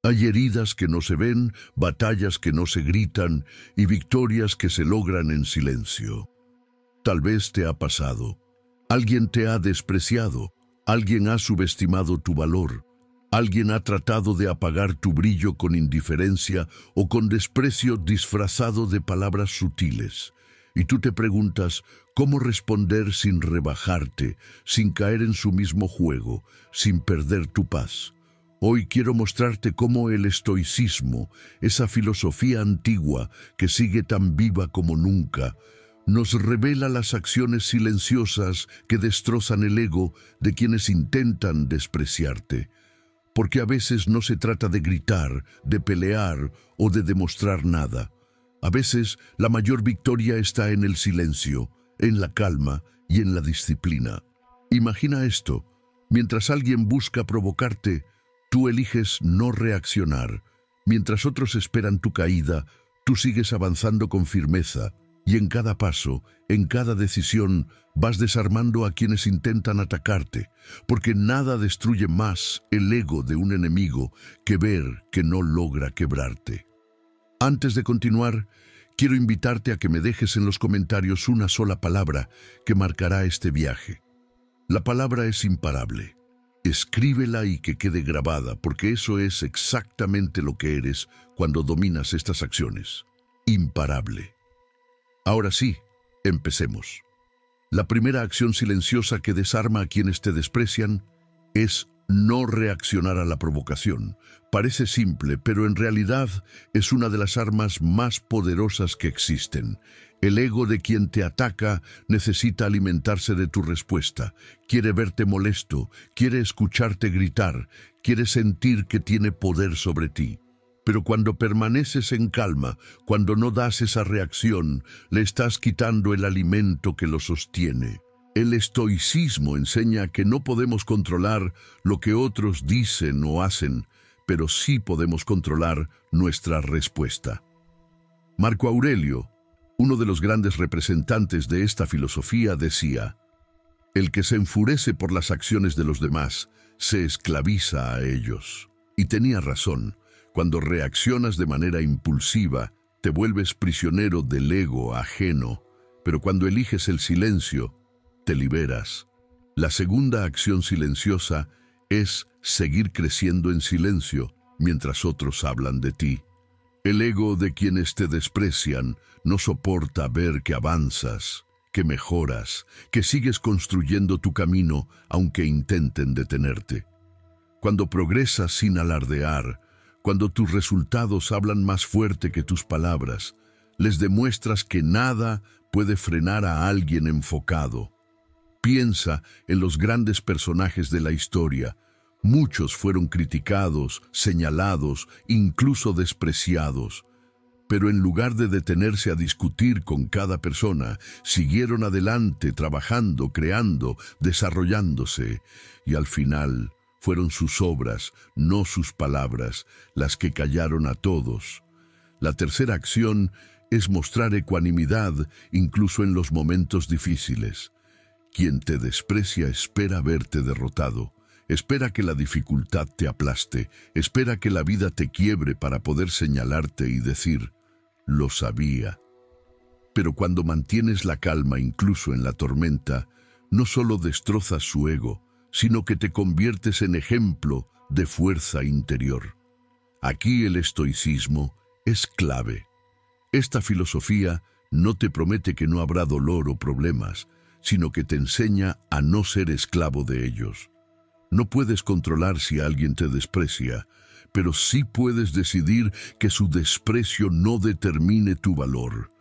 Hay heridas que no se ven, batallas que no se gritan y victorias que se logran en silencio. Tal vez te ha pasado. Alguien te ha despreciado, alguien ha subestimado tu valor, alguien ha tratado de apagar tu brillo con indiferencia o con desprecio disfrazado de palabras sutiles. Y tú te preguntas, ¿cómo responder sin rebajarte, sin caer en su mismo juego, sin perder tu paz? Hoy quiero mostrarte cómo el estoicismo, esa filosofía antigua que sigue tan viva como nunca, nos revela las acciones silenciosas que destrozan el ego de quienes intentan despreciarte. Porque a veces no se trata de gritar, de pelear o de demostrar nada. A veces la mayor victoria está en el silencio, en la calma y en la disciplina. Imagina esto: mientras alguien busca provocarte, tú eliges no reaccionar. Mientras otros esperan tu caída, tú sigues avanzando con firmeza. Y en cada paso, en cada decisión, vas desarmando a quienes intentan atacarte, porque nada destruye más el ego de un enemigo que ver que no logra quebrarte. Antes de continuar, quiero invitarte a que me dejes en los comentarios una sola palabra que marcará este viaje. La palabra es imparable. Escríbela y que quede grabada, porque eso es exactamente lo que eres cuando dominas estas acciones. Imparable. Ahora sí, empecemos. La primera acción silenciosa que desarma a quienes te desprecian es no reaccionar a la provocación. Parece simple, pero en realidad es una de las armas más poderosas que existen. El ego de quien te ataca necesita alimentarse de tu respuesta. Quiere verte molesto, quiere escucharte gritar, quiere sentir que tiene poder sobre ti. Pero cuando permaneces en calma, cuando no das esa reacción, le estás quitando el alimento que lo sostiene. El estoicismo enseña que no podemos controlar lo que otros dicen o hacen, pero sí podemos controlar nuestra respuesta. Marco Aurelio, uno de los grandes representantes de esta filosofía, decía: «El que se enfurece por las acciones de los demás, se esclaviza a ellos». Y tenía razón. Cuando reaccionas de manera impulsiva, te vuelves prisionero del ego ajeno, pero cuando eliges el silencio, te liberas. La segunda acción silenciosa es seguir creciendo en silencio mientras otros hablan de ti. El ego de quienes te desprecian no soporta ver que avanzas, que mejoras, que sigues construyendo tu camino aunque intenten detenerte. Cuando progresas sin alardear, cuando tus resultados hablan más fuerte que tus palabras, les demuestras que nada puede frenar a alguien enfocado. Piensa en los grandes personajes de la historia. Muchos fueron criticados, señalados, incluso despreciados. Pero en lugar de detenerse a discutir con cada persona, siguieron adelante, trabajando, creando, desarrollándose, y al final fueron sus obras, no sus palabras, las que callaron a todos. La tercera acción es mostrar ecuanimidad incluso en los momentos difíciles. Quien te desprecia espera verte derrotado, espera que la dificultad te aplaste, espera que la vida te quiebre para poder señalarte y decir: «Lo sabía». Pero cuando mantienes la calma incluso en la tormenta, no solo destrozas su ego, sino que te conviertes en ejemplo de fuerza interior. Aquí el estoicismo es clave. Esta filosofía no te promete que no habrá dolor o problemas, sino que te enseña a no ser esclavo de ellos. No puedes controlar si alguien te desprecia, pero sí puedes decidir que su desprecio no determine tu valor.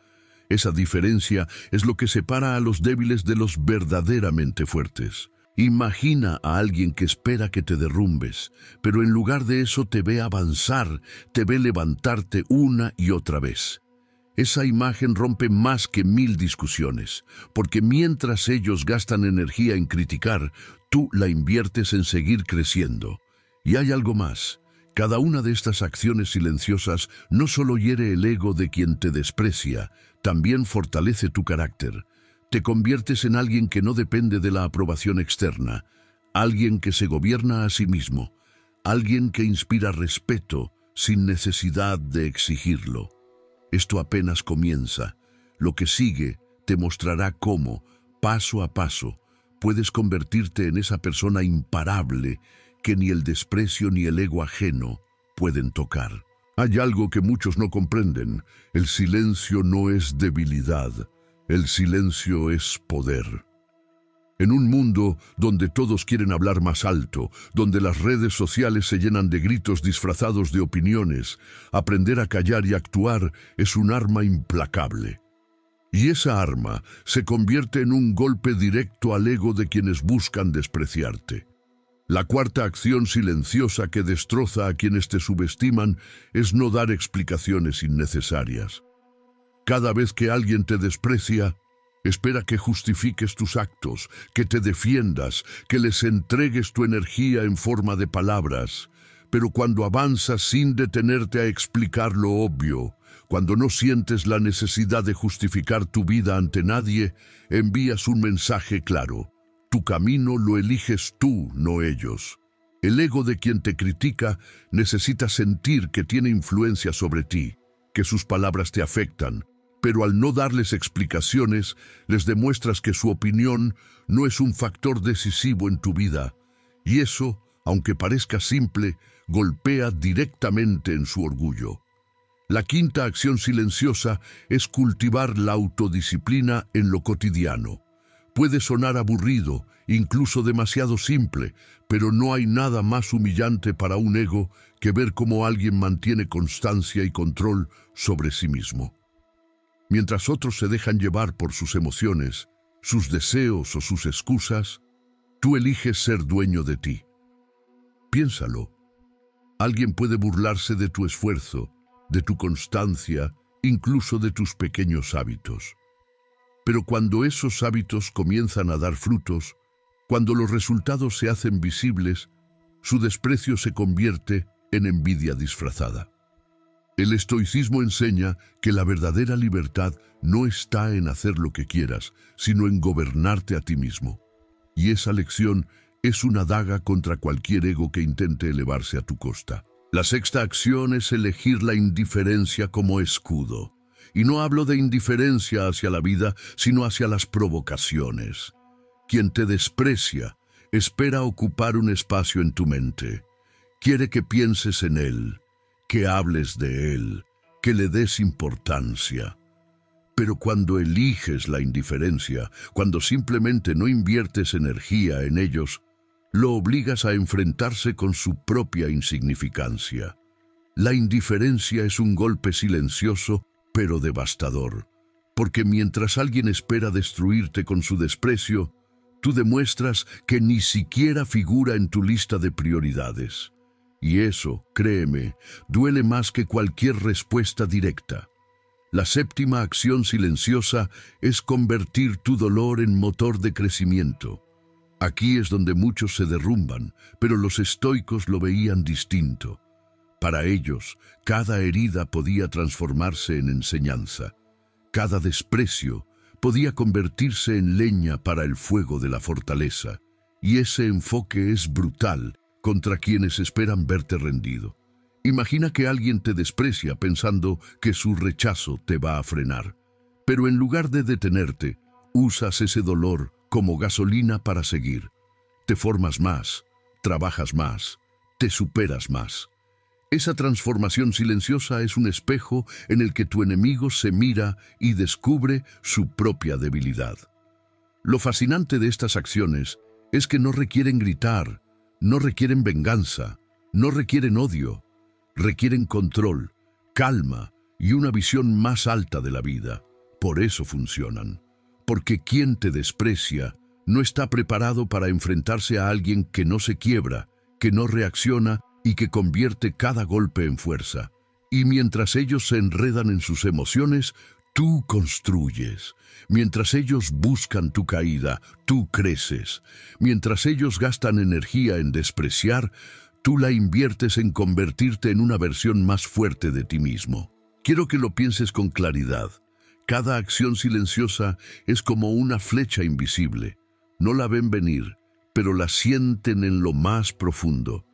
Esa diferencia es lo que separa a los débiles de los verdaderamente fuertes. Imagina a alguien que espera que te derrumbes, pero en lugar de eso te ve avanzar, te ve levantarte una y otra vez. Esa imagen rompe más que 1000 discusiones, porque mientras ellos gastan energía en criticar, tú la inviertes en seguir creciendo. Y hay algo más. Cada una de estas acciones silenciosas no solo hiere el ego de quien te desprecia, también fortalece tu carácter. Te conviertes en alguien que no depende de la aprobación externa, alguien que se gobierna a sí mismo, alguien que inspira respeto sin necesidad de exigirlo. Esto apenas comienza. Lo que sigue te mostrará cómo, paso a paso, puedes convertirte en esa persona imparable que ni el desprecio ni el ego ajeno pueden tocar. Hay algo que muchos no comprenden. El silencio no es debilidad. El silencio es poder. En un mundo donde todos quieren hablar más alto, donde las redes sociales se llenan de gritos disfrazados de opiniones, aprender a callar y actuar es un arma implacable. Y esa arma se convierte en un golpe directo al ego de quienes buscan despreciarte. La cuarta acción silenciosa que destroza a quienes te subestiman es no dar explicaciones innecesarias. Cada vez que alguien te desprecia, espera que justifiques tus actos, que te defiendas, que les entregues tu energía en forma de palabras. Pero cuando avanzas sin detenerte a explicar lo obvio, cuando no sientes la necesidad de justificar tu vida ante nadie, envías un mensaje claro. Tu camino lo eliges tú, no ellos. El ego de quien te critica necesita sentir que tiene influencia sobre ti, que sus palabras te afectan, pero al no darles explicaciones, les demuestras que su opinión no es un factor decisivo en tu vida, y eso, aunque parezca simple, golpea directamente en su orgullo. La quinta acción silenciosa es cultivar la autodisciplina en lo cotidiano. Puede sonar aburrido, incluso demasiado simple, pero no hay nada más humillante para un ego que ver cómo alguien mantiene constancia y control sobre sí mismo. Mientras otros se dejan llevar por sus emociones, sus deseos o sus excusas, tú eliges ser dueño de ti. Piénsalo. Alguien puede burlarse de tu esfuerzo, de tu constancia, incluso de tus pequeños hábitos. Pero cuando esos hábitos comienzan a dar frutos, cuando los resultados se hacen visibles, su desprecio se convierte en envidia disfrazada. El estoicismo enseña que la verdadera libertad no está en hacer lo que quieras, sino en gobernarte a ti mismo. Y esa lección es una daga contra cualquier ego que intente elevarse a tu costa. La sexta acción es elegir la indiferencia como escudo. Y no hablo de indiferencia hacia la vida, sino hacia las provocaciones. Quien te desprecia espera ocupar un espacio en tu mente. Quiere que pienses en él, que hables de él, que le des importancia. Pero cuando eliges la indiferencia, cuando simplemente no inviertes energía en ellos, lo obligas a enfrentarse con su propia insignificancia. La indiferencia es un golpe silencioso, pero devastador, porque mientras alguien espera destruirte con su desprecio, tú demuestras que ni siquiera figura en tu lista de prioridades. Y eso, créeme, duele más que cualquier respuesta directa. La séptima acción silenciosa es convertir tu dolor en motor de crecimiento. Aquí es donde muchos se derrumban, pero los estoicos lo veían distinto. Para ellos, cada herida podía transformarse en enseñanza. Cada desprecio podía convertirse en leña para el fuego de la fortaleza. Y ese enfoque es brutal contra quienes esperan verte rendido. Imagina que alguien te desprecia pensando que su rechazo te va a frenar. Pero en lugar de detenerte, usas ese dolor como gasolina para seguir. Te formas más, trabajas más, te superas más. Esa transformación silenciosa es un espejo en el que tu enemigo se mira y descubre su propia debilidad. Lo fascinante de estas acciones es que no requieren gritar, no requieren venganza, no requieren odio, requieren control, calma y una visión más alta de la vida. Por eso funcionan. Porque quien te desprecia no está preparado para enfrentarse a alguien que no se quiebra, que no reacciona y que convierte cada golpe en fuerza. Y mientras ellos se enredan en sus emociones, tú construyes. Mientras ellos buscan tu caída, tú creces. Mientras ellos gastan energía en despreciar, tú la inviertes en convertirte en una versión más fuerte de ti mismo. Quiero que lo pienses con claridad. Cada acción silenciosa es como una flecha invisible. No la ven venir, pero la sienten en lo más profundo.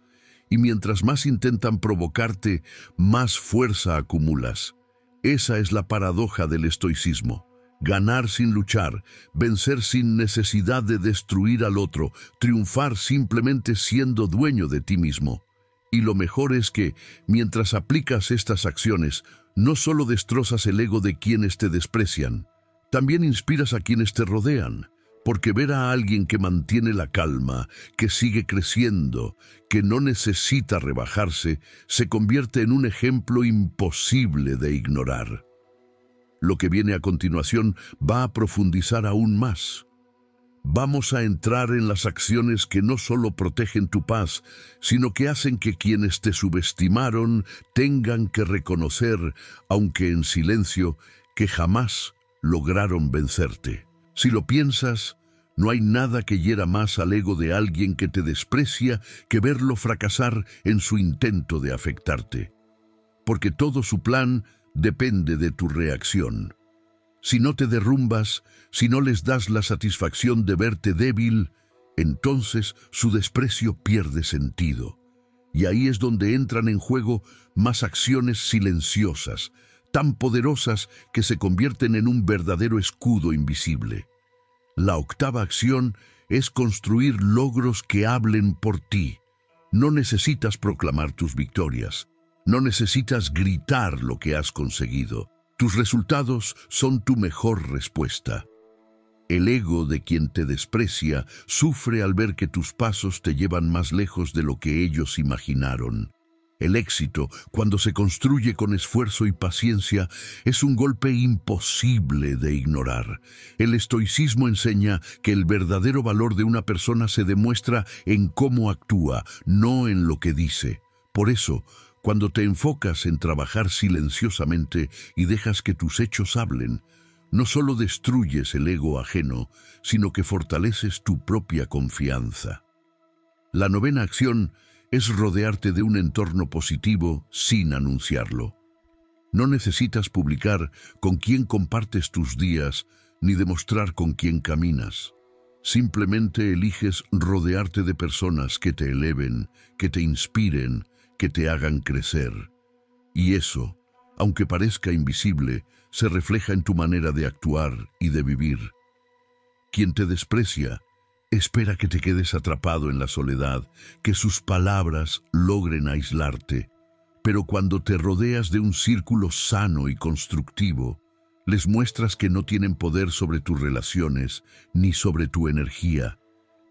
y mientras más intentan provocarte, más fuerza acumulas. Esa es la paradoja del estoicismo. Ganar sin luchar, vencer sin necesidad de destruir al otro, triunfar simplemente siendo dueño de ti mismo. Y lo mejor es que, mientras aplicas estas acciones, no solo destrozas el ego de quienes te desprecian, también inspiras a quienes te rodean, porque ver a alguien que mantiene la calma, que sigue creciendo, que no necesita rebajarse, se convierte en un ejemplo imposible de ignorar. Lo que viene a continuación va a profundizar aún más. Vamos a entrar en las acciones que no solo protegen tu paz, sino que hacen que quienes te subestimaron tengan que reconocer, aunque en silencio, que jamás lograron vencerte. Si lo piensas, no hay nada que hiera más al ego de alguien que te desprecia que verlo fracasar en su intento de afectarte. Porque todo su plan depende de tu reacción. Si no te derrumbas, si no les das la satisfacción de verte débil, entonces su desprecio pierde sentido. Y ahí es donde entran en juego más acciones silenciosas, tan poderosas que se convierten en un verdadero escudo invisible. La octava acción es construir logros que hablen por ti. No necesitas proclamar tus victorias. No necesitas gritar lo que has conseguido. Tus resultados son tu mejor respuesta. El ego de quien te desprecia sufre al ver que tus pasos te llevan más lejos de lo que ellos imaginaron. El éxito, cuando se construye con esfuerzo y paciencia, es un golpe imposible de ignorar. El estoicismo enseña que el verdadero valor de una persona se demuestra en cómo actúa, no en lo que dice. Por eso, cuando te enfocas en trabajar silenciosamente y dejas que tus hechos hablen, no solo destruyes el ego ajeno, sino que fortaleces tu propia confianza. La novena acción es rodearte de un entorno positivo sin anunciarlo. No necesitas publicar con quién compartes tus días ni demostrar con quién caminas. Simplemente eliges rodearte de personas que te eleven, que te inspiren, que te hagan crecer. Y eso, aunque parezca invisible, se refleja en tu manera de actuar y de vivir. Quien te desprecia, espera que te quedes atrapado en la soledad, que sus palabras logren aislarte. Pero cuando te rodeas de un círculo sano y constructivo, les muestras que no tienen poder sobre tus relaciones ni sobre tu energía.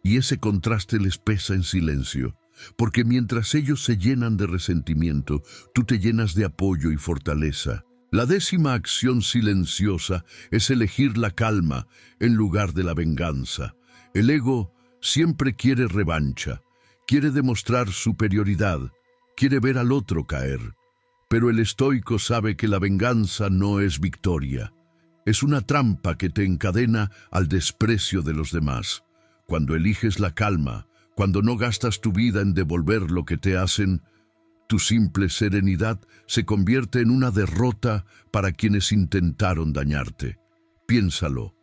Y ese contraste les pesa en silencio. Porque mientras ellos se llenan de resentimiento, tú te llenas de apoyo y fortaleza. La décima acción silenciosa es elegir la calma en lugar de la venganza. El ego siempre quiere revancha, quiere demostrar superioridad, quiere ver al otro caer. Pero el estoico sabe que la venganza no es victoria. Es una trampa que te encadena al desprecio de los demás. Cuando eliges la calma, cuando no gastas tu vida en devolver lo que te hacen, tu simple serenidad se convierte en una derrota para quienes intentaron dañarte. Piénsalo.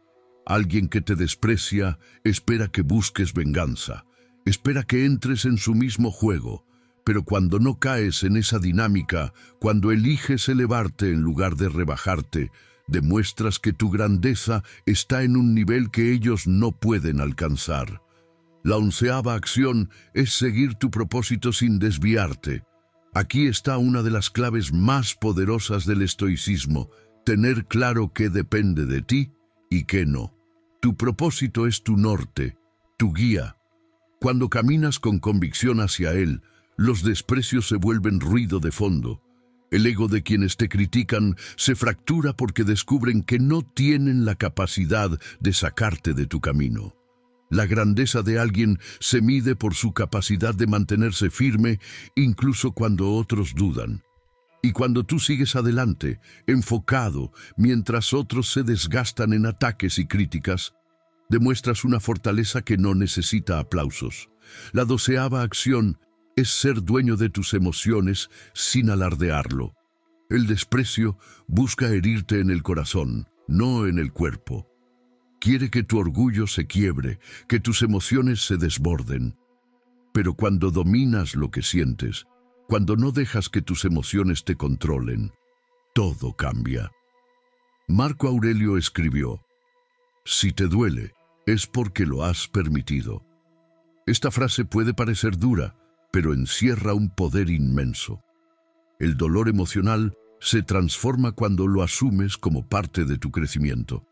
Alguien que te desprecia espera que busques venganza, espera que entres en su mismo juego, pero cuando no caes en esa dinámica, cuando eliges elevarte en lugar de rebajarte, demuestras que tu grandeza está en un nivel que ellos no pueden alcanzar. La 11ª acción es seguir tu propósito sin desviarte. Aquí está una de las claves más poderosas del estoicismo: tener claro qué depende de ti y qué no. Tu propósito es tu norte, tu guía. Cuando caminas con convicción hacia él, los desprecios se vuelven ruido de fondo. El ego de quienes te critican se fractura porque descubren que no tienen la capacidad de sacarte de tu camino. La grandeza de alguien se mide por su capacidad de mantenerse firme incluso cuando otros dudan. Y cuando tú sigues adelante, enfocado, mientras otros se desgastan en ataques y críticas, demuestras una fortaleza que no necesita aplausos. La 12ª acción es ser dueño de tus emociones sin alardearlo. El desprecio busca herirte en el corazón, no en el cuerpo. Quiere que tu orgullo se quiebre, que tus emociones se desborden. Pero cuando dominas lo que sientes, cuando no dejas que tus emociones te controlen, todo cambia. Marco Aurelio escribió: si te duele, es porque lo has permitido. Esta frase puede parecer dura, pero encierra un poder inmenso. El dolor emocional se transforma cuando lo asumes como parte de tu crecimiento.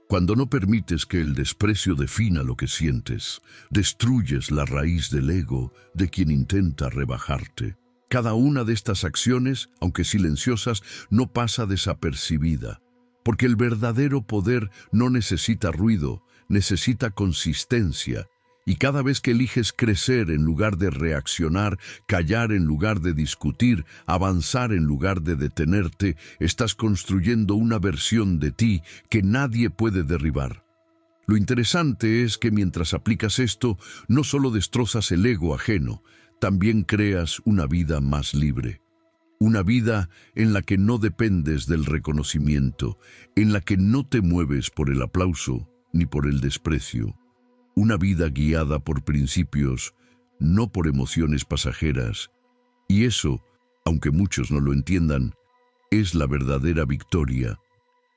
Cuando no permites que el desprecio defina lo que sientes, destruyes la raíz del ego de quien intenta rebajarte. Cada una de estas acciones, aunque silenciosas, no pasa desapercibida, porque el verdadero poder no necesita ruido, necesita consistencia. Y cada vez que eliges crecer en lugar de reaccionar, callar en lugar de discutir, avanzar en lugar de detenerte, estás construyendo una versión de ti que nadie puede derribar. Lo interesante es que mientras aplicas esto, no solo destrozas el ego ajeno, también creas una vida más libre. Una vida en la que no dependes del reconocimiento, en la que no te mueves por el aplauso ni por el desprecio. Una vida guiada por principios, no por emociones pasajeras. Y eso, aunque muchos no lo entiendan, es la verdadera victoria.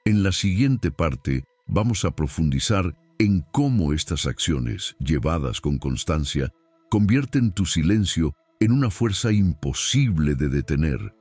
En la siguiente parte vamos a profundizar en cómo estas acciones, llevadas con constancia, convierten tu silencio en una fuerza imposible de detener.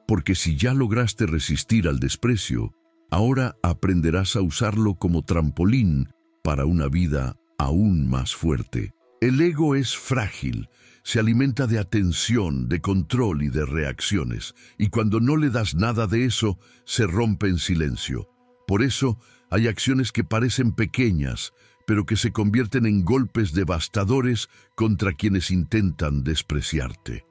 Porque si ya lograste resistir al desprecio, ahora aprenderás a usarlo como trampolín para una vida aún más fuerte. El ego es frágil, se alimenta de atención, de control y de reacciones, y cuando no le das nada de eso, se rompe en silencio. Por eso, hay acciones que parecen pequeñas, pero que se convierten en golpes devastadores contra quienes intentan despreciarte.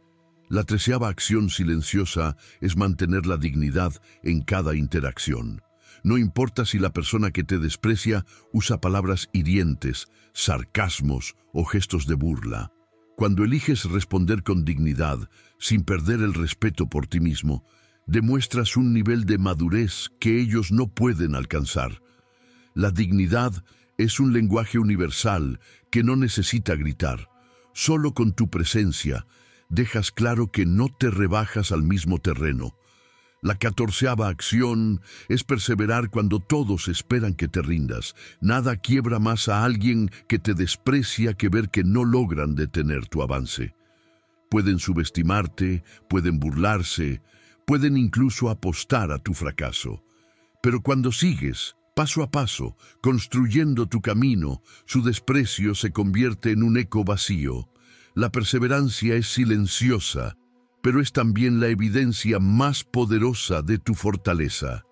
La 13ª acción silenciosa es mantener la dignidad en cada interacción. No importa si la persona que te desprecia usa palabras hirientes, sarcasmos o gestos de burla. Cuando eliges responder con dignidad, sin perder el respeto por ti mismo, demuestras un nivel de madurez que ellos no pueden alcanzar. La dignidad es un lenguaje universal que no necesita gritar. Solo con tu presencia dejas claro que no te rebajas al mismo terreno. La 14ª acción es perseverar cuando todos esperan que te rindas. Nada quiebra más a alguien que te desprecia que ver que no logran detener tu avance. Pueden subestimarte, pueden burlarse, pueden incluso apostar a tu fracaso. Pero cuando sigues, paso a paso, construyendo tu camino, su desprecio se convierte en un eco vacío. La perseverancia es silenciosa, pero es también la evidencia más poderosa de tu fortaleza.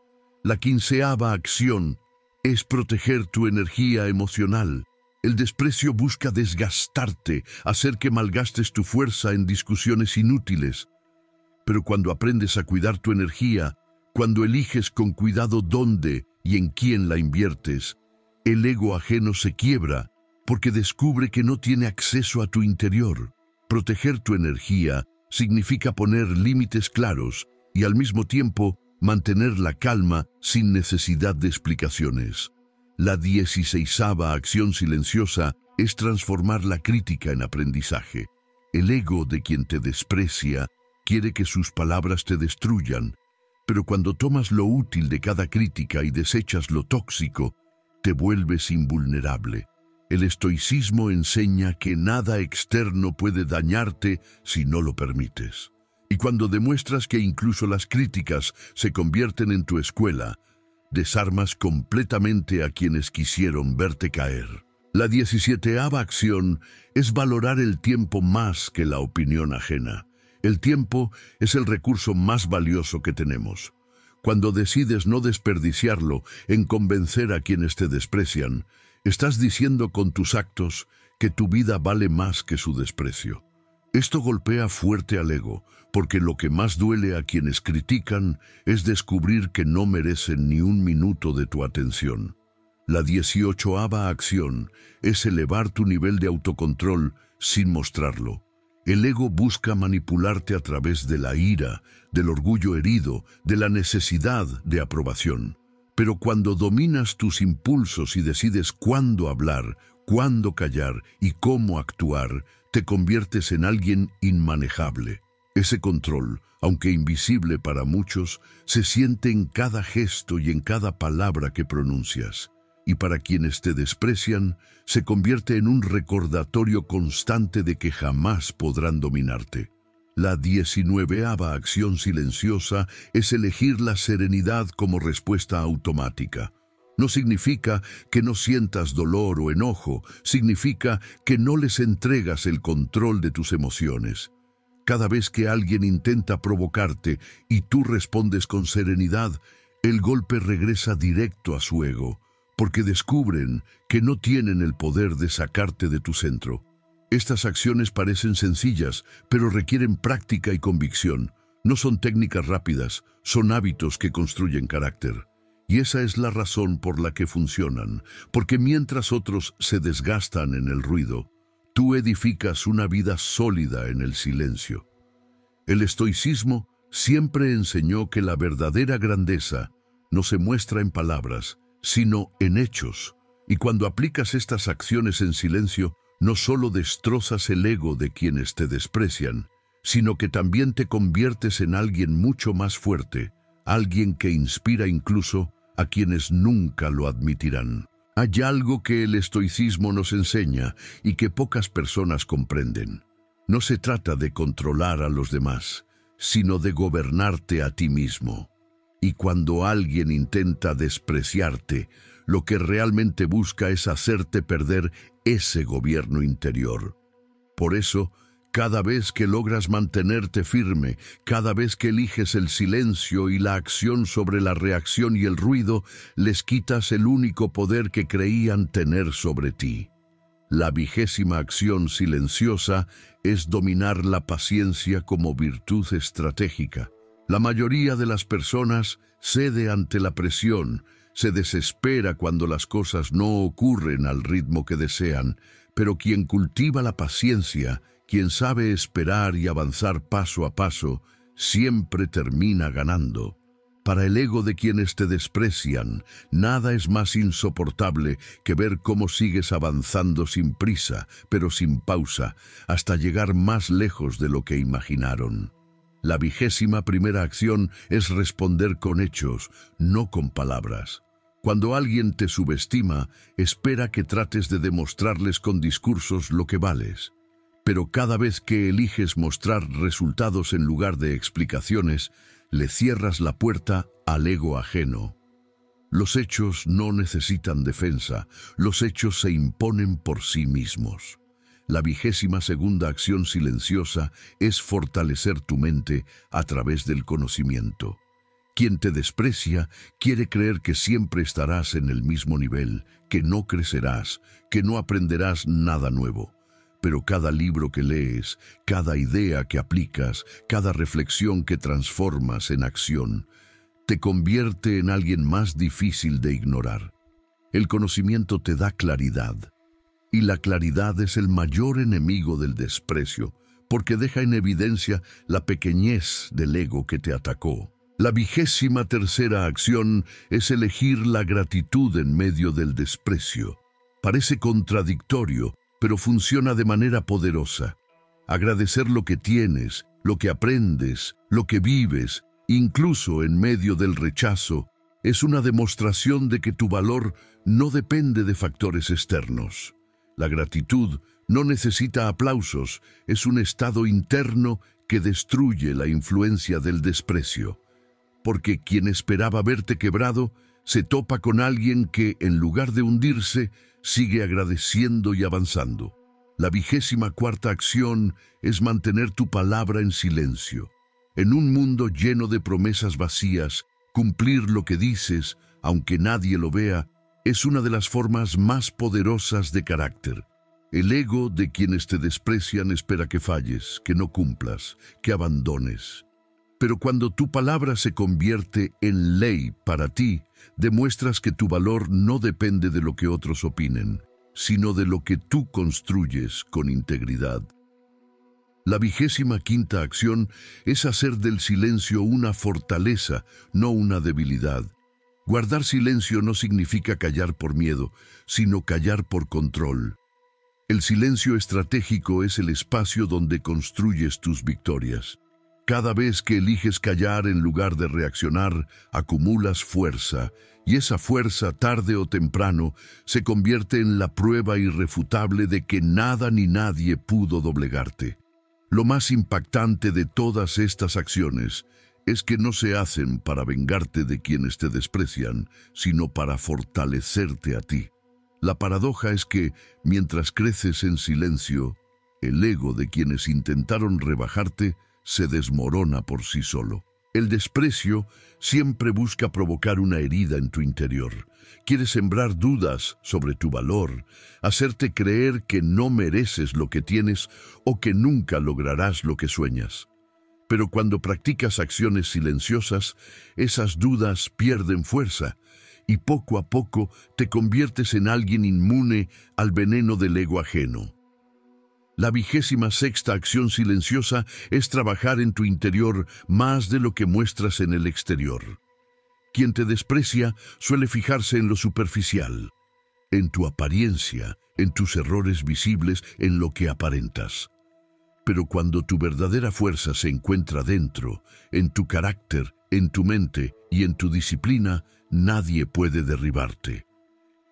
La 15ª acción es proteger tu energía emocional. El desprecio busca desgastarte, hacer que malgastes tu fuerza en discusiones inútiles. Pero cuando aprendes a cuidar tu energía, cuando eliges con cuidado dónde y en quién la inviertes, el ego ajeno se quiebra porque descubre que no tiene acceso a tu interior. Proteger tu energía significa poner límites claros y al mismo tiempo mantener la calma sin necesidad de explicaciones. La 16ª acción silenciosa es transformar la crítica en aprendizaje. El ego de quien te desprecia quiere que sus palabras te destruyan, pero cuando tomas lo útil de cada crítica y desechas lo tóxico, te vuelves invulnerable. El estoicismo enseña que nada externo puede dañarte si no lo permites. Y cuando demuestras que incluso las críticas se convierten en tu escuela, desarmas completamente a quienes quisieron verte caer. La 17ª acción es valorar el tiempo más que la opinión ajena. El tiempo es el recurso más valioso que tenemos. Cuando decides no desperdiciarlo en convencer a quienes te desprecian, estás diciendo con tus actos que tu vida vale más que su desprecio. Esto golpea fuerte al ego, porque lo que más duele a quienes critican es descubrir que no merecen ni un minuto de tu atención. La 18ª acción es elevar tu nivel de autocontrol sin mostrarlo. El ego busca manipularte a través de la ira, del orgullo herido, de la necesidad de aprobación. Pero cuando dominas tus impulsos y decides cuándo hablar, cuándo callar y cómo actuar, te conviertes en alguien inmanejable. Ese control, aunque invisible para muchos, se siente en cada gesto y en cada palabra que pronuncias. Y para quienes te desprecian, se convierte en un recordatorio constante de que jamás podrán dominarte. La 19ª acción silenciosa es elegir la serenidad como respuesta automática. No significa que no sientas dolor o enojo, significa que no les entregas el control de tus emociones. Cada vez que alguien intenta provocarte y tú respondes con serenidad, el golpe regresa directo a su ego, porque descubren que no tienen el poder de sacarte de tu centro. Estas acciones parecen sencillas, pero requieren práctica y convicción. No son técnicas rápidas, son hábitos que construyen carácter. Y esa es la razón por la que funcionan, porque mientras otros se desgastan en el ruido, tú edificas una vida sólida en el silencio. El estoicismo siempre enseñó que la verdadera grandeza no se muestra en palabras, sino en hechos. Y cuando aplicas estas acciones en silencio, no solo destrozas el ego de quienes te desprecian, sino que también te conviertes en alguien mucho más fuerte, alguien que inspira incluso a quienes nunca lo admitirán. Hay algo que el estoicismo nos enseña y que pocas personas comprenden. No se trata de controlar a los demás, sino de gobernarte a ti mismo. Y cuando alguien intenta despreciarte, lo que realmente busca es hacerte perder ese gobierno interior. Por eso, cada vez que logras mantenerte firme, cada vez que eliges el silencio y la acción sobre la reacción y el ruido, les quitas el único poder que creían tener sobre ti. La 20ª acción silenciosa es dominar la paciencia como virtud estratégica. La mayoría de las personas cede ante la presión, se desespera cuando las cosas no ocurren al ritmo que desean, pero quien cultiva la paciencia, quien sabe esperar y avanzar paso a paso, siempre termina ganando. Para el ego de quienes te desprecian, nada es más insoportable que ver cómo sigues avanzando sin prisa, pero sin pausa, hasta llegar más lejos de lo que imaginaron. La 21ª acción es responder con hechos, no con palabras. Cuando alguien te subestima, espera que trates de demostrarles con discursos lo que vales. Pero cada vez que eliges mostrar resultados en lugar de explicaciones, le cierras la puerta al ego ajeno. Los hechos no necesitan defensa, los hechos se imponen por sí mismos. La 22ª acción silenciosa es fortalecer tu mente a través del conocimiento. Quien te desprecia quiere creer que siempre estarás en el mismo nivel, que no crecerás, que no aprenderás nada nuevo. Pero cada libro que lees, cada idea que aplicas, cada reflexión que transformas en acción, te convierte en alguien más difícil de ignorar. El conocimiento te da claridad. Y la claridad es el mayor enemigo del desprecio, porque deja en evidencia la pequeñez del ego que te atacó. La 23ª acción es elegir la gratitud en medio del desprecio. Parece contradictorio, pero funciona de manera poderosa. Agradecer lo que tienes, lo que aprendes, lo que vives, incluso en medio del rechazo, es una demostración de que tu valor no depende de factores externos. La gratitud no necesita aplausos, es un estado interno que destruye la influencia del desprecio. Porque quien esperaba verte quebrado, se topa con alguien que, en lugar de hundirse, sigue agradeciendo y avanzando. La 24ª acción es mantener tu palabra en silencio. En un mundo lleno de promesas vacías, cumplir lo que dices, aunque nadie lo vea, es una de las formas más poderosas de carácter. El ego de quienes te desprecian espera que falles, que no cumplas, que abandones. Pero cuando tu palabra se convierte en ley para ti, demuestras que tu valor no depende de lo que otros opinen, sino de lo que tú construyes con integridad. La 25ª acción es hacer del silencio una fortaleza, no una debilidad. Guardar silencio no significa callar por miedo, sino callar por control. El silencio estratégico es el espacio donde construyes tus victorias. Cada vez que eliges callar en lugar de reaccionar, acumulas fuerza, y esa fuerza, tarde o temprano, se convierte en la prueba irrefutable de que nada ni nadie pudo doblegarte. Lo más impactante de todas estas acciones es que no se hacen para vengarte de quienes te desprecian, sino para fortalecerte a ti. La paradoja es que, mientras creces en silencio, el ego de quienes intentaron rebajarte se desmorona por sí solo. El desprecio siempre busca provocar una herida en tu interior. Quiere sembrar dudas sobre tu valor, hacerte creer que no mereces lo que tienes o que nunca lograrás lo que sueñas. Pero cuando practicas acciones silenciosas, esas dudas pierden fuerza y poco a poco te conviertes en alguien inmune al veneno del ego ajeno. La 26ª acción silenciosa es trabajar en tu interior más de lo que muestras en el exterior. Quien te desprecia suele fijarse en lo superficial, en tu apariencia, en tus errores visibles, en lo que aparentas. Pero cuando tu verdadera fuerza se encuentra dentro, en tu carácter, en tu mente y en tu disciplina, nadie puede derribarte.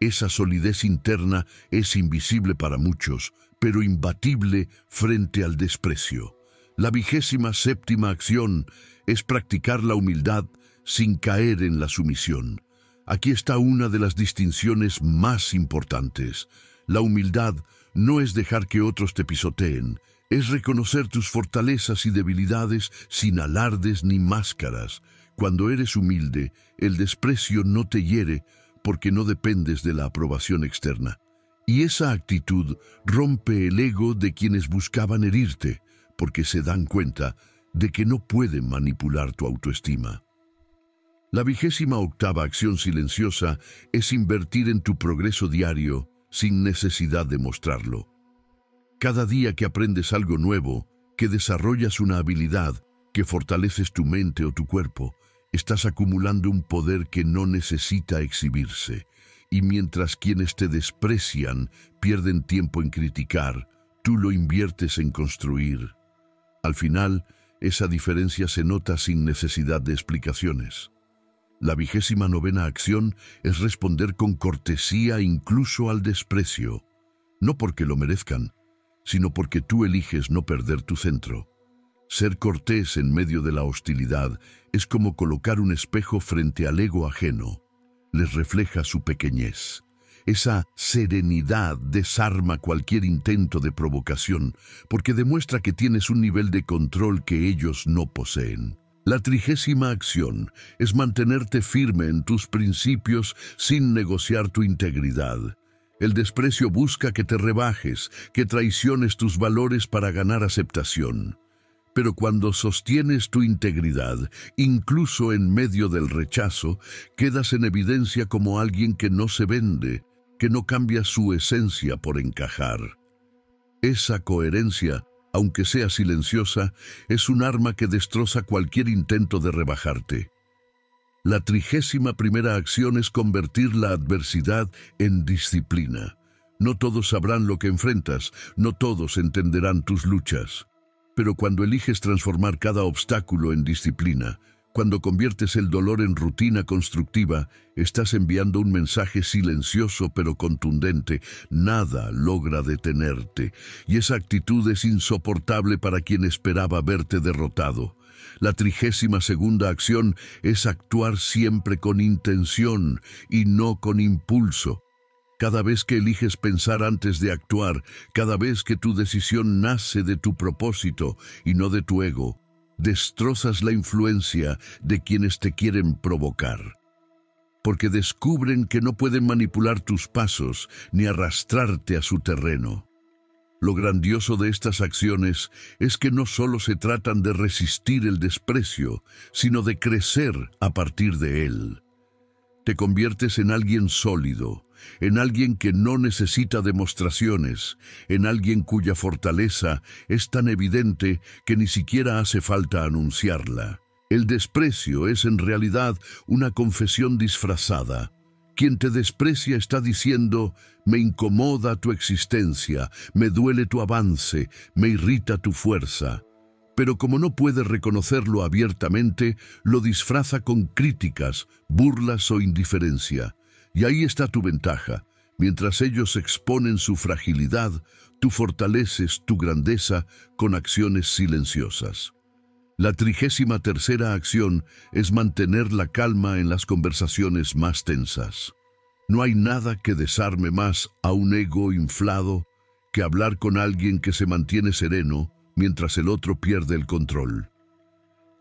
Esa solidez interna es invisible para muchos, pero imbatible frente al desprecio. La 27ª acción es practicar la humildad sin caer en la sumisión. Aquí está una de las distinciones más importantes. La humildad no es dejar que otros te pisoteen, es reconocer tus fortalezas y debilidades sin alardes ni máscaras. Cuando eres humilde, el desprecio no te hiere porque no dependes de la aprobación externa. Y esa actitud rompe el ego de quienes buscaban herirte, porque se dan cuenta de que no pueden manipular tu autoestima. La 28ª acción silenciosa es invertir en tu progreso diario sin necesidad de mostrarlo. Cada día que aprendes algo nuevo, que desarrollas una habilidad, que fortaleces tu mente o tu cuerpo, estás acumulando un poder que no necesita exhibirse. Y mientras quienes te desprecian pierden tiempo en criticar, tú lo inviertes en construir. Al final, esa diferencia se nota sin necesidad de explicaciones. La 29ª acción es responder con cortesía incluso al desprecio, no porque lo merezcan, sino porque tú eliges no perder tu centro. Ser cortés en medio de la hostilidad es como colocar un espejo frente al ego ajeno. Les refleja su pequeñez. Esa serenidad desarma cualquier intento de provocación, porque demuestra que tienes un nivel de control que ellos no poseen. La 30ª acción es mantenerte firme en tus principios sin negociar tu integridad. El desprecio busca que te rebajes, que traiciones tus valores para ganar aceptación. Pero cuando sostienes tu integridad, incluso en medio del rechazo, quedas en evidencia como alguien que no se vende, que no cambia su esencia por encajar. Esa coherencia, aunque sea silenciosa, es un arma que destroza cualquier intento de rebajarte. La 31ª acción es convertir la adversidad en disciplina. No todos sabrán lo que enfrentas, no todos entenderán tus luchas. Pero cuando eliges transformar cada obstáculo en disciplina, cuando conviertes el dolor en rutina constructiva, estás enviando un mensaje silencioso pero contundente. Nada logra detenerte, y esa actitud es insoportable para quien esperaba verte derrotado. La 32ª acción es actuar siempre con intención y no con impulso. Cada vez que eliges pensar antes de actuar, cada vez que tu decisión nace de tu propósito y no de tu ego, destrozas la influencia de quienes te quieren provocar. Porque descubren que no pueden manipular tus pasos ni arrastrarte a su terreno. Lo grandioso de estas acciones es que no solo se tratan de resistir el desprecio, sino de crecer a partir de él. Te conviertes en alguien sólido, en alguien que no necesita demostraciones, en alguien cuya fortaleza es tan evidente que ni siquiera hace falta anunciarla. El desprecio es en realidad una confesión disfrazada. Quien te desprecia está diciendo: me incomoda tu existencia, me duele tu avance, me irrita tu fuerza. Pero como no puede reconocerlo abiertamente, lo disfraza con críticas, burlas o indiferencia. Y ahí está tu ventaja. Mientras ellos exponen su fragilidad, tú fortaleces tu grandeza con acciones silenciosas. La 33ª acción es mantener la calma en las conversaciones más tensas. No hay nada que desarme más a un ego inflado que hablar con alguien que se mantiene sereno mientras el otro pierde el control.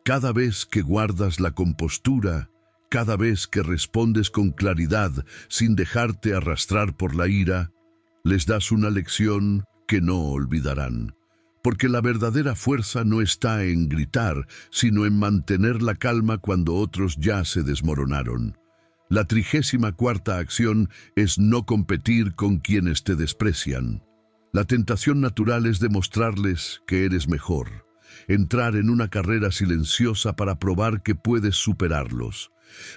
Cada vez que guardas la compostura, cada vez que respondes con claridad sin dejarte arrastrar por la ira, les das una lección que no olvidarán. Porque la verdadera fuerza no está en gritar, sino en mantener la calma cuando otros ya se desmoronaron. La 34ª acción es no competir con quienes te desprecian. La tentación natural es demostrarles que eres mejor, entrar en una carrera silenciosa para probar que puedes superarlos.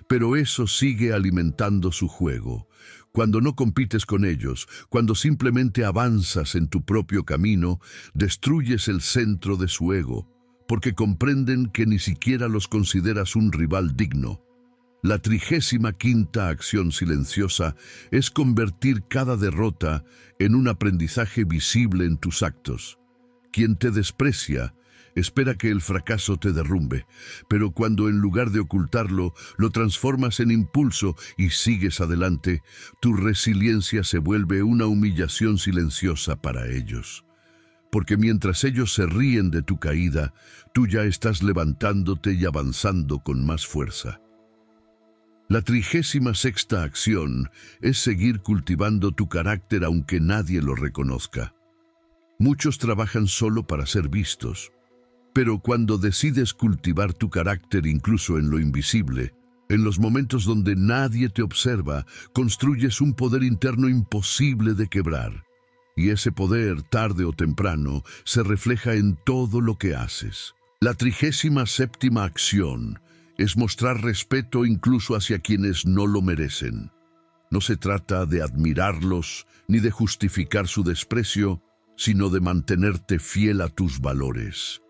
Pero eso sigue alimentando su juego. Cuando no compites con ellos, cuando simplemente avanzas en tu propio camino, destruyes el centro de su ego, porque comprenden que ni siquiera los consideras un rival digno. La 35ª acción silenciosa es convertir cada derrota en un aprendizaje visible en tus actos. Quien te desprecia espera que el fracaso te derrumbe, pero cuando en lugar de ocultarlo, lo transformas en impulso y sigues adelante, tu resiliencia se vuelve una humillación silenciosa para ellos. Porque mientras ellos se ríen de tu caída, tú ya estás levantándote y avanzando con más fuerza. La 36ª acción es seguir cultivando tu carácter aunque nadie lo reconozca. Muchos trabajan solo para ser vistos. Pero cuando decides cultivar tu carácter incluso en lo invisible, en los momentos donde nadie te observa, construyes un poder interno imposible de quebrar. Y ese poder, tarde o temprano, se refleja en todo lo que haces. La 37ª acción es mostrar respeto incluso hacia quienes no lo merecen. No se trata de admirarlos ni de justificar su desprecio, sino de mantenerte fiel a tus valores.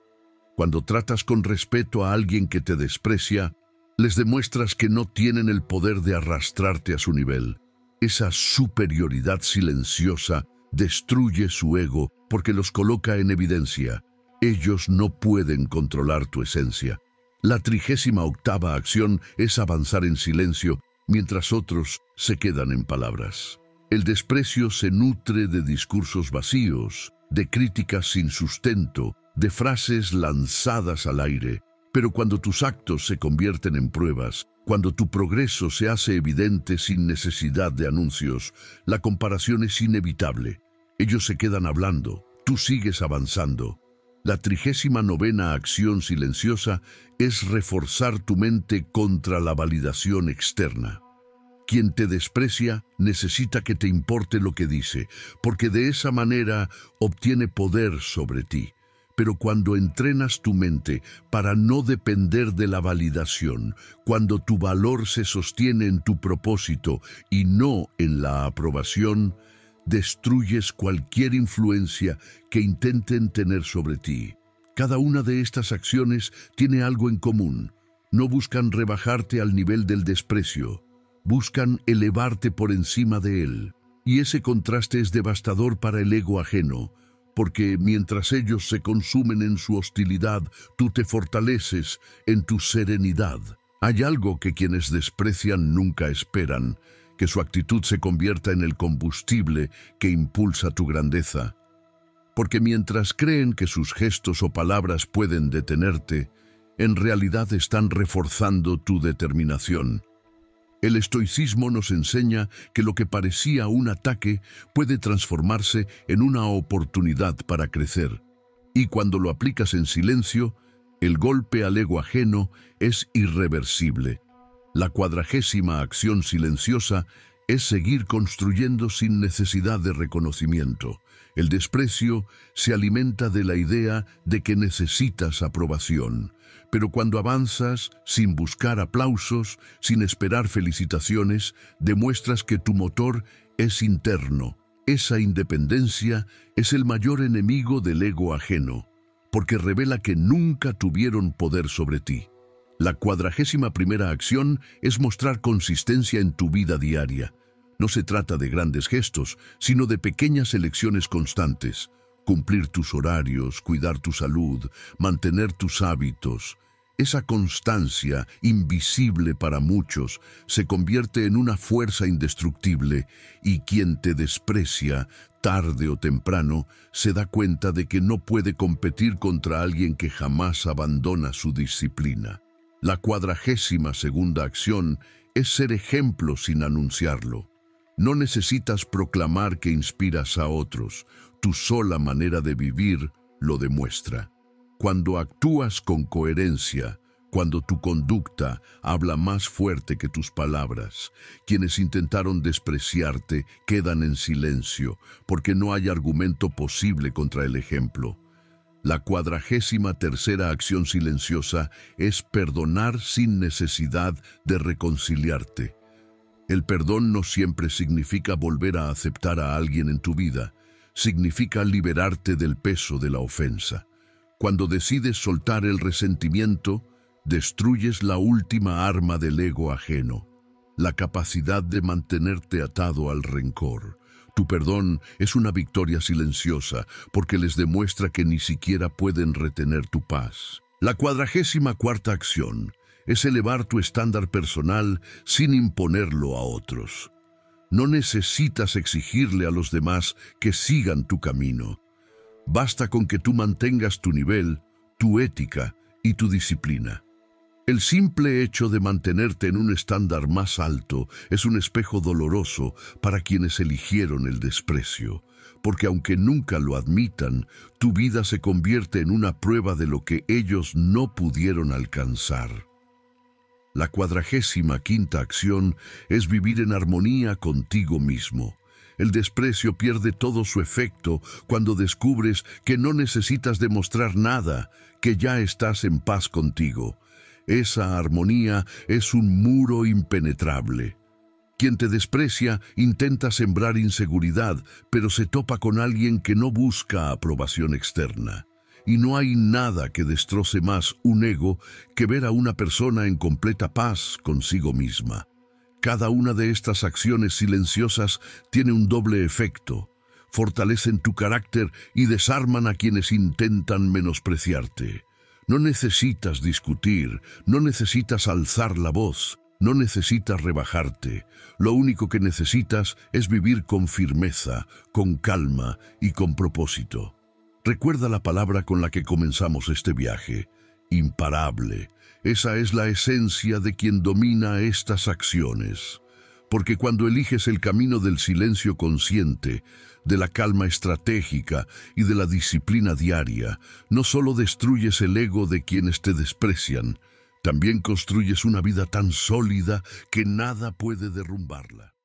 Cuando tratas con respeto a alguien que te desprecia, les demuestras que no tienen el poder de arrastrarte a su nivel. Esa superioridad silenciosa destruye su ego porque los coloca en evidencia. Ellos no pueden controlar tu esencia. La 38ª acción es avanzar en silencio mientras otros se quedan en palabras. El desprecio se nutre de discursos vacíos, de críticas sin sustento, de frases lanzadas al aire, pero cuando tus actos se convierten en pruebas, cuando tu progreso se hace evidente sin necesidad de anuncios, la comparación es inevitable. Ellos se quedan hablando, tú sigues avanzando. La 39ª acción silenciosa es reforzar tu mente contra la validación externa. Quien te desprecia necesita que te importe lo que dice, porque de esa manera obtiene poder sobre ti. Pero cuando entrenas tu mente para no depender de la validación, cuando tu valor se sostiene en tu propósito y no en la aprobación, destruyes cualquier influencia que intenten tener sobre ti. Cada una de estas acciones tiene algo en común. No buscan rebajarte al nivel del desprecio, buscan elevarte por encima de él. Y ese contraste es devastador para el ego ajeno, porque mientras ellos se consumen en su hostilidad, tú te fortaleces en tu serenidad. Hay algo que quienes desprecian nunca esperan, que su actitud se convierta en el combustible que impulsa tu grandeza. Porque mientras creen que sus gestos o palabras pueden detenerte, en realidad están reforzando tu determinación. El estoicismo nos enseña que lo que parecía un ataque puede transformarse en una oportunidad para crecer. Y cuando lo aplicas en silencio, el golpe al ego ajeno es irreversible. La 40ª acción silenciosa es seguir construyendo sin necesidad de reconocimiento. El desprecio se alimenta de la idea de que necesitas aprobación. Pero cuando avanzas, sin buscar aplausos, sin esperar felicitaciones, demuestras que tu motor es interno. Esa independencia es el mayor enemigo del ego ajeno, porque revela que nunca tuvieron poder sobre ti. La 41ª acción es mostrar consistencia en tu vida diaria. No se trata de grandes gestos, sino de pequeñas elecciones constantes. Cumplir tus horarios, cuidar tu salud, mantener tus hábitos. Esa constancia, invisible para muchos, se convierte en una fuerza indestructible, y quien te desprecia, tarde o temprano, se da cuenta de que no puede competir contra alguien que jamás abandona su disciplina. La 42ª acción es ser ejemplo sin anunciarlo. No necesitas proclamar que inspiras a otros, tu sola manera de vivir lo demuestra. Cuando actúas con coherencia, cuando tu conducta habla más fuerte que tus palabras, quienes intentaron despreciarte quedan en silencio, porque no hay argumento posible contra el ejemplo. La 43ª acción silenciosa es perdonar sin necesidad de reconciliarte. El perdón no siempre significa volver a aceptar a alguien en tu vida, significa liberarte del peso de la ofensa. Cuando decides soltar el resentimiento, destruyes la última arma del ego ajeno, la capacidad de mantenerte atado al rencor. Tu perdón es una victoria silenciosa porque les demuestra que ni siquiera pueden retener tu paz. La 44ª acción es elevar tu estándar personal sin imponerlo a otros. No necesitas exigirle a los demás que sigan tu camino. Basta con que tú mantengas tu nivel, tu ética y tu disciplina. El simple hecho de mantenerte en un estándar más alto es un espejo doloroso para quienes eligieron el desprecio, porque aunque nunca lo admitan, tu vida se convierte en una prueba de lo que ellos no pudieron alcanzar. La 45ª acción es vivir en armonía contigo mismo. El desprecio pierde todo su efecto cuando descubres que no necesitas demostrar nada, que ya estás en paz contigo. Esa armonía es un muro impenetrable. Quien te desprecia intenta sembrar inseguridad, pero se topa con alguien que no busca aprobación externa. Y no hay nada que destroce más un ego que ver a una persona en completa paz consigo misma. Cada una de estas acciones silenciosas tiene un doble efecto. Fortalecen tu carácter y desarman a quienes intentan menospreciarte. No necesitas discutir, no necesitas alzar la voz, no necesitas rebajarte. Lo único que necesitas es vivir con firmeza, con calma y con propósito. Recuerda la palabra con la que comenzamos este viaje: imparable. Esa es la esencia de quien domina estas acciones. Porque cuando eliges el camino del silencio consciente, de la calma estratégica y de la disciplina diaria, no solo destruyes el ego de quienes te desprecian, también construyes una vida tan sólida que nada puede derrumbarla.